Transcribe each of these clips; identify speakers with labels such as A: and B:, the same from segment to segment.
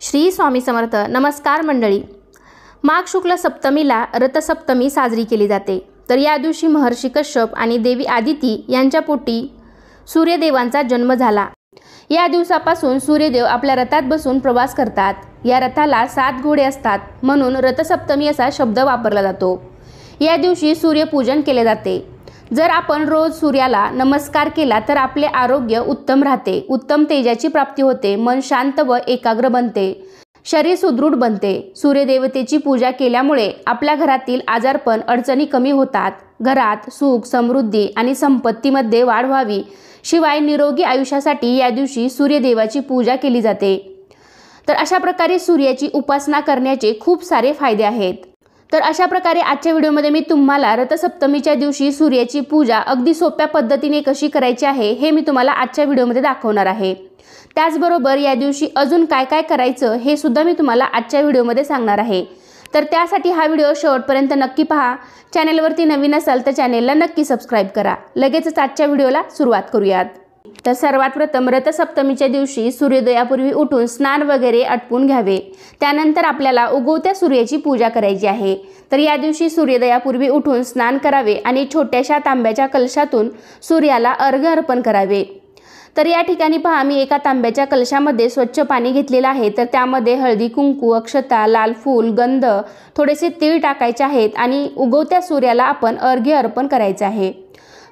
A: श्री स्वामी समर्थ. नमस्कार मंडळी. माघ शुक्ल सप्तमीला रथसप्तमी साजरी केली जाते. तर या दिवशी महर्षी कश्यप आणि देवी आदिती यांच्या पोटी सूर्यदेवांचा जन्म झाला. या दिवसापासून सूर्यदेव आपल्या रथात बसून प्रवास करतात. या रथाला 7 घोडे असतात म्हणून रथसप्तमी असा शब्द वापरला जातो. या दिवशी सूर्यपूजन केले जाते. जर आपण रोज सूर्याला नमस्कार केला तर आपले आरोग्य उत्तम राहते, उत्तम तेजाची प्राप्ती होते, मन शांत व एकाग्र बनते, शरीर सुदृढ बनते. सूर्यदेवतेची पूजा केल्यामुळे आपल्या घरातील आजारपण अडचणी कमी होतात. घरात सुख, समृद्धी आणि संपत्तीमध्ये वाढ व्हावी. शिवाय निरोगी आयुष्यासाठी या दिवशी सूर्यदेवाची पूजा केली जाते. तर अशा प्रकारे सूर्याची उपासना करण्याचे खूप सारे फायदे आहेत. तर अशा प्रकारे आजच्या व्हिडिओमध्ये मी तुम्हाला रथसप्तमीच्या दिवशी सूर्याची पूजा अगदी सोप्या पद्धतीने कशी करायची आहे हे मी तुम्हाला आजच्या व्हिडिओमध्ये दाखवणार आहे. त्याचबरोबर या दिवशी अजून काय काय करायचं हे सुद्धा मी तुम्हाला आजच्या व्हिडिओमध्ये सांगणार आहे. तर त्यासाठी हा व्हिडिओ शेवटपर्यंत नक्की पहा. चॅनलवरती नवीन असाल तर चॅनेलला नक्की सबस्क्राईब करा. लगेचच आजच्या व्हिडिओला सुरुवात करूयात. तर सर्वात प्रथम रथसप्तमीच्या दिवशी सूर्योदयापूर्वी उठून स्नान वगैरे आटपून घ्यावे. त्यानंतर आपल्याला उगवत्या सूर्याची पूजा करायची आहे. तर या दिवशी सूर्योदयापूर्वी उठून स्नान करावे आणि छोट्याशा तांब्याच्या कलशातून सूर्याला अर्घ्य अर्पण करावे. तर या ठिकाणी पहा, मी एका तांब्याच्या कलशामध्ये स्वच्छ पाणी घेतलेलं आहे. तर त्यामध्ये हळदी, कुंकू, अक्षता, लाल फूल, गंध, थोडेसे तीळ टाकायचे आहेत आणि उगवत्या सूर्याला आपण अर्घ्य अर्पण करायचे आहे.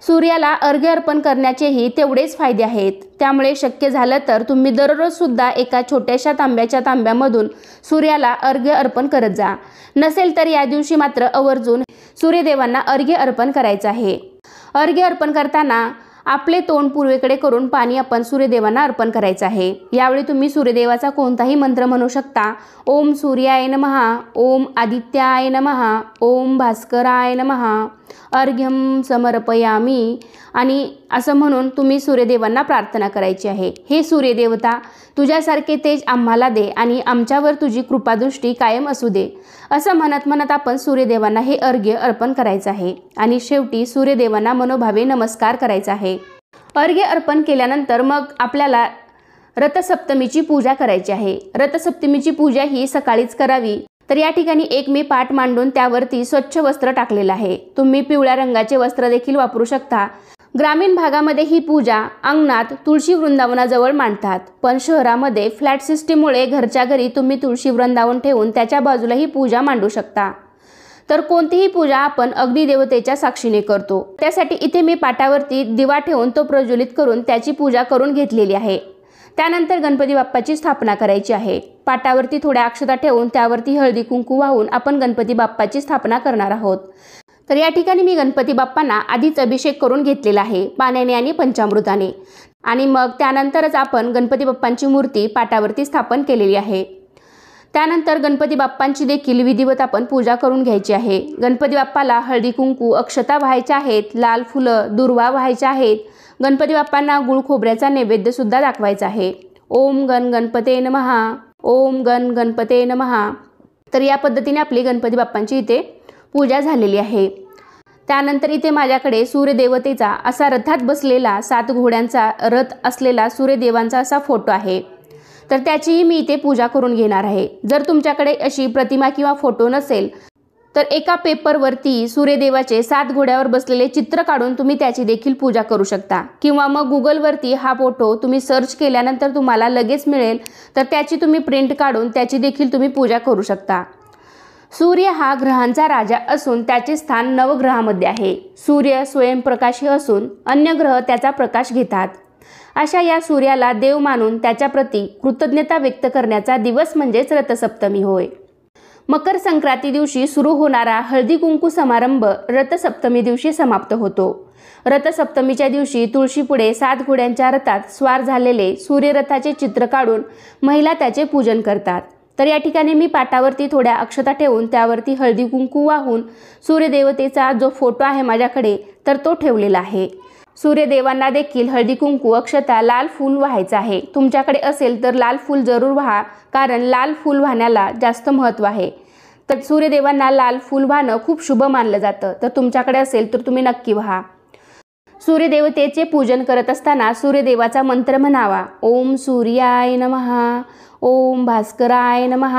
A: सूर्याला अर्घ्य अर्पण करण्याचेही तेवढेच फायदे आहेत. त्यामुळे शक्य झालं तर तुम्ही दररोज सुद्धा एका छोट्याशा तांब्यामधून सूर्याला अर्घ्य अर्पण करत जा. नसेल तर या दिवशी मात्र आवर्जून सूर्यदेवांना अर्घ्य अर्पण करायचं आहे. अर्घ्य अर्पण करताना आपले तोंड पूर्वेकडे करून पाणी आपण सूर्यदेवांना अर्पण करायचं आहे. यावेळी तुम्ही सूर्यदेवाचा कोणताही मंत्र म्हणू शकता. ओम सूर्याय नमः, ओम आदित्याय नमः, ओम भास्कराय नमः, अर्घ्यम समर्पयामी आणि असं म्हणून तुम्ही सूर्यदेवांना प्रार्थना करायची आहे. हे सूर्यदेवता, तुझ्यासारखे तेज आम्हाला दे आणि आमच्यावर तुझी कृपादृष्टी कायम असू दे, असं म्हणत आपण सूर्यदेवांना हे अर्घ्य अर्पण करायचं आहे. आणि शेवटी सूर्यदेवांना मनोभावे नमस्कार करायचा आहे. अर्घ्य अर्पण केल्यानंतर मग आपल्याला रथसप्तमीची पूजा करायची आहे. रथसप्तमीची पूजा ही सकाळीच करावी. तर या ठिकाणी एक मी पाट मांडून त्यावरती स्वच्छ वस्त्र टाकलेलं आहे. तुम्ही पिवळ्या रंगाचे वस्त्र देखील वापरू शकता. ग्रामीण भागामध्ये ही पूजा अंगणात तुळशी वृंदावनाजवळ मांडतात. पण शहरामध्ये फ्लॅट सिस्टीममुळे घरच्या घरी तुम्ही तुळशी वृंदावन ठेवून त्याच्या बाजूला ही पूजा मांडू शकता. तर कोणतीही पूजा आपण अग्निदेवतेच्या साक्षीने करतो. त्यासाठी इथे मी पाटावरती दिवा ठेवून तो प्रज्वलित करून त्याची पूजा करून घेतलेली आहे. त्यानंतर गणपती बाप्पाची स्थापना करायची आहे. पाटावरती थोड्या अक्षता ठेवून त्यावरती हळदी कुंकू वाहून आपण गणपती बाप्पाची स्थापना करणार आहोत. तर या ठिकाणी मी गणपती बाप्पांना आधीच अभिषेक करून घेतलेला आहे पाण्याने आणि पंचामृताने. आणि मग त्यानंतरच आपण गणपती बाप्पांची मूर्ती पाटावरती स्थापन केलेली आहे. त्यानंतर गणपती बाप्पांची देखील विधिवत आपण पूजा करून घ्यायची आहे. गणपती बाप्पाला हळदी कुंकू, अक्षता वाहायच्या आहेत, लाल फुलं, दुर्वा वाहायच्या आहेत. गणपती बाप्पांना गुळ खोबऱ्याचा नैवेद्य सुद्धा दाखवायचा आहे. ओम गण गणपते नमः, ओम गण गणपते नमः. तर या पद्धतीने आपली गणपती बाप्पांची इथे पूजा झालेली आहे. त्यानंतर इथे माझ्याकडे सूर्यदेवतेचा असा रथात बसलेला 7 घोड्यांचा रथ असलेला सूर्यदेवांचा असा फोटो आहे. तर त्याचीही मी इथे पूजा करून घेणार आहे. जर तुमच्याकडे अशी प्रतिमा किंवा फोटो नसेल तर एका पेपरवरती सूर्यदेवाचे 7 घोड्यावर बसलेले चित्र काढून तुम्ही त्याची देखील पूजा करू शकता. किंवा मग गुगलवरती हा फोटो तुम्ही सर्च केल्यानंतर तुम्हाला लगेच मिळेल. तर त्याची तुम्ही प्रिंट काढून त्याची देखील तुम्ही पूजा करू शकता. सूर्य हा ग्रहांचा राजा असून त्याचे स्थान नवग्रहामध्ये आहे. सूर्य स्वयंप्रकाशी असून अन्य ग्रह त्याचा प्रकाश घेतात. अशा या सूर्याला देव मानून त्याच्याप्रती कृतज्ञता व्यक्त करण्याचा दिवस म्हणजेच रथसप्तमी होय. मकर संक्रांती दिवशी सुरू होणारा हळदी कुंकू समारंभ रथसप्तमी दिवशी समाप्त होतो. रथसप्तमीच्या दिवशी तुळशीपुढे 7 घोड्यांच्या रथात स्वार झालेले सूर्यरथाचे चित्र काढून महिला त्याचे पूजन करतात. तर या ठिकाणी मी पाटावरती थोड्या अक्षता ठेवून त्यावरती हळदी कुंकू वाहून सूर्यदेवतेचा जो फोटो आहे माझ्याकडे तर तो ठेवलेला आहे. सूर्यदेवांना देखील हळदी कुंकू, अक्षता, लाल फूल वाहायचं आहे. तुमच्याकडे असेल तर लाल फूल जरूर वाहा, कारण लाल फूल वाहण्याला जास्त महत्त्व आहे. तर सूर्यदेवांना लाल फूल वाहणं खूप शुभ मानलं जातं. तर तुमच्याकडे असेल तर तुम्ही नक्की वाहा. सूर्यदेवतेचे पूजन करत असताना सूर्यदेवाचा मंत्र म्हणावा. ओम सूर्याय नमः, ओम भास्कराय नमः,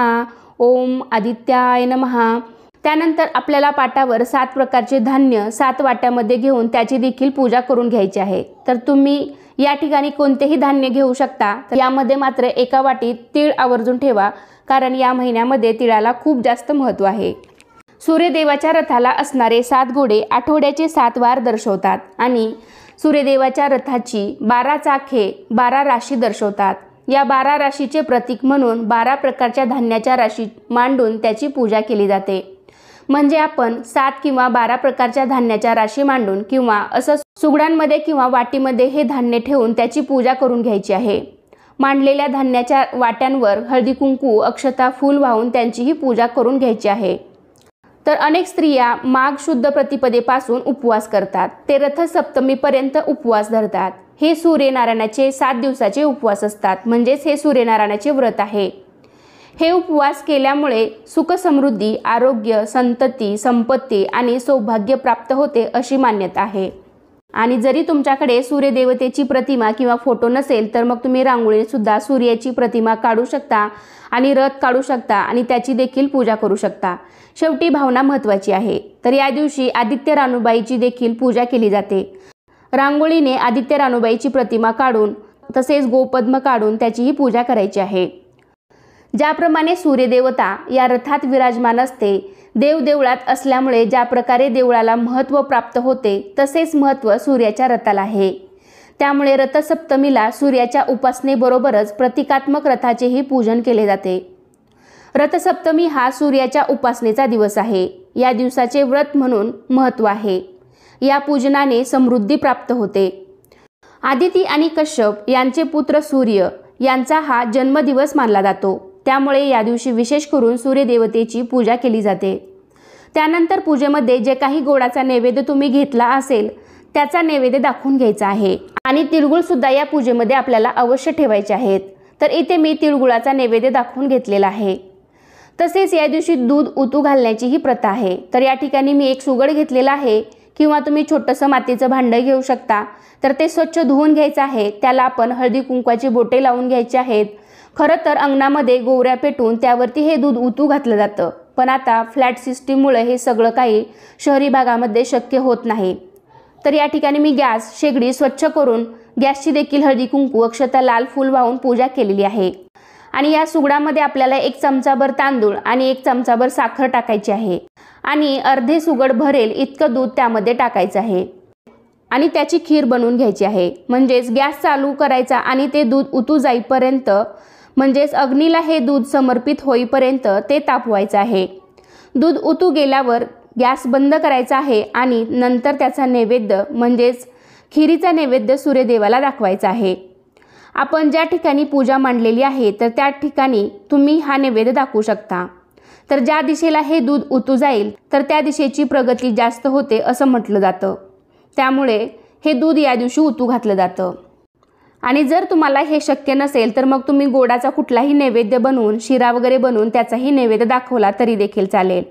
A: ओम आदित्याय नमः. त्यानंतर आपल्याला पाटावर 7 प्रकारचे धान्य 7 वाट्यामध्ये घेऊन त्याची देखील पूजा करून घ्यायची आहे. तर तुम्ही या ठिकाणी कोणतेही धान्य घेऊ शकता. तर यामध्ये मात्र एका वाटीत तीळ आवर्जून ठेवा, कारण या महिन्यामध्ये तिळाला खूप जास्त महत्त्व आहे. सूर्यदेवाच्या रथाला असणारे 7 घोडे आठवड्याचे 7 वार दर्शवतात आणि सूर्यदेवाच्या रथाची 12 चाके 12 राशी दर्शवतात. या 12 राशीचे प्रतीक म्हणून 12 प्रकारच्या धान्याच्या राशी मांडून त्याची पूजा केली जाते. म्हणजे आपण 7 किंवा 12 प्रकारच्या धान्याच्या राशी मांडून किंवा असं सुगडांमध्ये किंवा वाटीमध्ये हे धान्य ठेवून त्याची पूजा करून घ्यायची आहे. मांडलेल्या धान्याच्या वाट्यांवर हळदी कुंकू अक्षता फूल वाहून त्यांचीही पूजा करून घ्यायची आहे. तर अनेक स्त्रिया माघ शुद्ध प्रतिपदेपासून उपवास करतात. ते रथसप्तमीपर्यंत उपवास धरतात. हे सूर्यनारायणाचे 7 दिवसाचे उपवास असतात. म्हणजेच हे सूर्यनारायणाचे व्रत आहे. हे उपवास केल्यामुळे सुख समृद्धी, आरोग्य, संतती, संपत्ती आणि सौभाग्य प्राप्त होते अशी मान्यता आहे. आणि जरी तुमच्याकडे सूर्यदेवतेची प्रतिमा किंवा फोटो नसेल तर मग तुम्ही रांगोळीने सुद्धा सूर्याची प्रतिमा काढू शकता आणि रथ काढू शकता आणि त्याची देखील पूजा करू शकता. शेवटी भावना महत्त्वाची आहे. तर या दिवशी आदित्य रानूबाईची देखील पूजा केली जाते. रांगोळीने आदित्य रानूबाईची प्रतिमा काढून तसेच गोपद्म काढून त्याचीही पूजा करायची आहे. ज्याप्रमाणे सूर्यदेवता या रथात विराजमान असते, देव देवळात असल्यामुळे ज्या प्रकारे देवळाला महत्त्व प्राप्त होते तसेच महत्त्व सूर्याच्या रथाला आहे. त्यामुळे रथसप्तमीला सूर्याच्या उपासनेबरोबरच प्रतिकात्मक रथाचेही पूजन केले जाते. रथसप्तमी हा सूर्याच्या उपासनेचा दिवस आहे. या दिवसाचे व्रत म्हणून महत्त्व आहे. या पूजनाने समृद्धी प्राप्त होते. आदिती आणि कश्यप यांचे पुत्र सूर्य यांचा हा जन्मदिवस मानला जातो. त्यामुळे या दिवशी विशेष करून सूर्यदेवतेची पूजा केली जाते. त्यानंतर पूजेमध्ये जे काही गोडाचा नैवेद्य तुम्ही घेतला असेल त्याचा नैवेद्य दाखवून घ्यायचा आहे. आणि तिळगुळ सुद्धा या पूजेमध्ये आपल्याला अवश्य ठेवायचे आहेत. तर इथे मी तिळगुळाचा नैवेद्य दाखवून घेतलेला आहे. तसेच या दिवशी दूध उतू घालण्याची ही प्रथा आहे. तर या ठिकाणी मी एक सुगड घेतलेला आहे किंवा तुम्ही छोटंसं मातीचं भांडं घेऊ शकता. तर ते स्वच्छ धुवून घ्यायचं आहे. त्याला आपण हळदी कुंकवाची बोटे लावून घ्यायची आहेत. खरं तर अंगणामध्ये गोवऱ्या पेटून त्यावरती हे दूध उतू घातलं जातं. पण आता फ्लॅट सिस्टीममुळे हे सगळं काही शहरी भागामध्ये शक्य होत नाही. तर या ठिकाणी मी गॅस शेगडी स्वच्छ करून गॅसची देखील हळदी कुंकू अक्षता लाल फूल वाहून पूजा केलेली आहे. आणि या सुगडामध्ये आपल्याला 1 चमचाभर तांदूळ आणि 1 चमचाभर साखर टाकायची आहे. आणि अर्धे सुगड भरेल इतकं दूध त्यामध्ये टाकायचं आहे. आणि त्याची खीर बनवून घ्यायची आहे. म्हणजेच गॅस चालू करायचा आणि ते दूध उतू जाईपर्यंत, म्हणजेच अग्नीला हे दूध समर्पित होईपर्यंत ते तापवायचं आहे. दूध उतू गेल्यावर गॅस बंद करायचा आहे आणि नंतर त्याचा नैवेद्य म्हणजेच खिरीचा नैवेद्य सूर्यदेवाला दाखवायचा आहे. आपण ज्या ठिकाणी पूजा मांडलेली आहे तर त्या ठिकाणी तुम्ही हा नैवेद्य दाखवू शकता. तर ज्या दिशेला हे दूध उतू जाईल तर त्या दिशेची प्रगती जास्त होते असं म्हटलं जातं. त्यामुळे हे दूध या दिवशी उतू घातलं जातं. आणि जर तुम्हाला हे शक्य नसेल तर मग तुम्ही गोडाचा कुठलाही नैवेद्य बनवून शिरा वगैरे बनवून त्याचाही नैवेद्य दाखवला तरी देखील चालेल.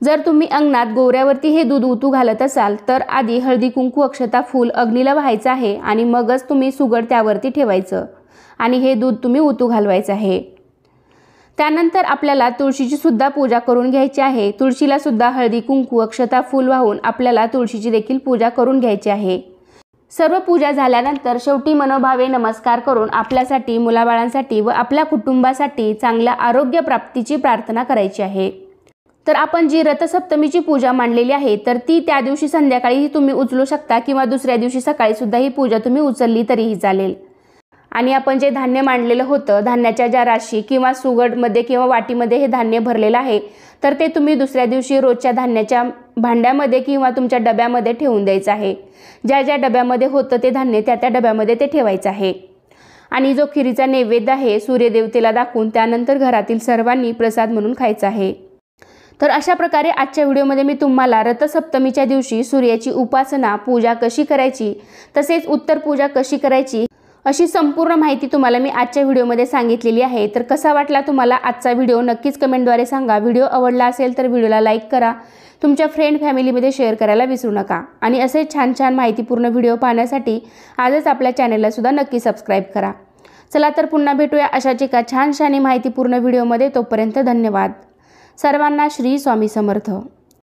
A: जर तुम्ही अंगणात गोवऱ्यावरती हे दूध उतू घालत असाल तर आधी हळदी कुंकू अक्षता फूल अग्नीला व्हायचं आहे आणि मगच तुम्ही सुगड त्यावरती ठेवायचं आणि हे दूध तुम्ही उतू घालवायचं आहे. त्यानंतर आपल्याला तुळशीची सुद्धा पूजा करून घ्यायची आहे. तुळशीला सुद्धा हळदी कुंकू अक्षता फूल वाहून आपल्याला तुळशीची देखील पूजा करून घ्यायची आहे. सर्व पूजा झाल्यानंतर शेवटी मनोभावे नमस्कार करून आपल्यासाठी, मुलाबाळांसाठी व आपल्या कुटुंबासाठी चांगल्या आरोग्य प्राप्तीची प्रार्थना करायची आहे. तर आपण जी रथसप्तमीची पूजा मांडलेली आहे तर ती त्या दिवशी संध्याकाळीही तुम्ही उचलू शकता किंवा दुसऱ्या दिवशी सकाळी सुद्धा ही पूजा तुम्ही उचलली तरीही चालेल. आणि आपण जे धान्य मांडलेलं होतं, धान्याच्या ज्या राशी किंवा सुगडमध्ये किंवा वाटीमध्ये हे धान्य भरलेलं आहे तर ते तुम्ही दुसऱ्या दिवशी रोजच्या धान्याच्या भांड्यामध्ये किंवा तुमच्या डब्यामध्ये ठेवून द्यायचं आहे. ज्या ज्या डब्यामध्ये होतं ते धान्य त्या डब्यामध्ये ते ठेवायचं आहे. आणि जो खिरीचा नैवेद्य आहे सूर्यदेवतेला दाखवून त्यानंतर घरातील सर्वांनी प्रसाद म्हणून खायचा आहे. तर अशा प्रकारे आजच्या व्हिडिओमध्ये मी तुम्हाला रथसप्तमीच्या दिवशी सूर्याची उपासना पूजा कशी करायची तसेच उत्तर पूजा कशी करायची अशी संपूर्ण माहिती तुम्हाला मी आजच्या व्हिडिओमध्ये सांगितलेली आहे। तर कसा वाटला तुम्हाला आजचा व्हिडिओ नक्कीच कमेंटद्वारे सांगा। व्हिडिओ आवडला असेल तर व्हिडिओला लाईक करा, तुमच्या फ्रेंड फॅमिलीमध्ये शेअर करायला विसरू नका आणि असे छान छान माहितीपूर्ण व्हिडिओ पाहण्यासाठी आजच आपल्या चॅनलला सुद्धा नक्की सबस्क्राईब करा। चला तर पुन्हा भेटूया अशाच एका छान माहितीपूर्ण व्हिडिओमध्ये। तोपर्यंत धन्यवाद। सर्वांना श्री स्वामी समर्थ।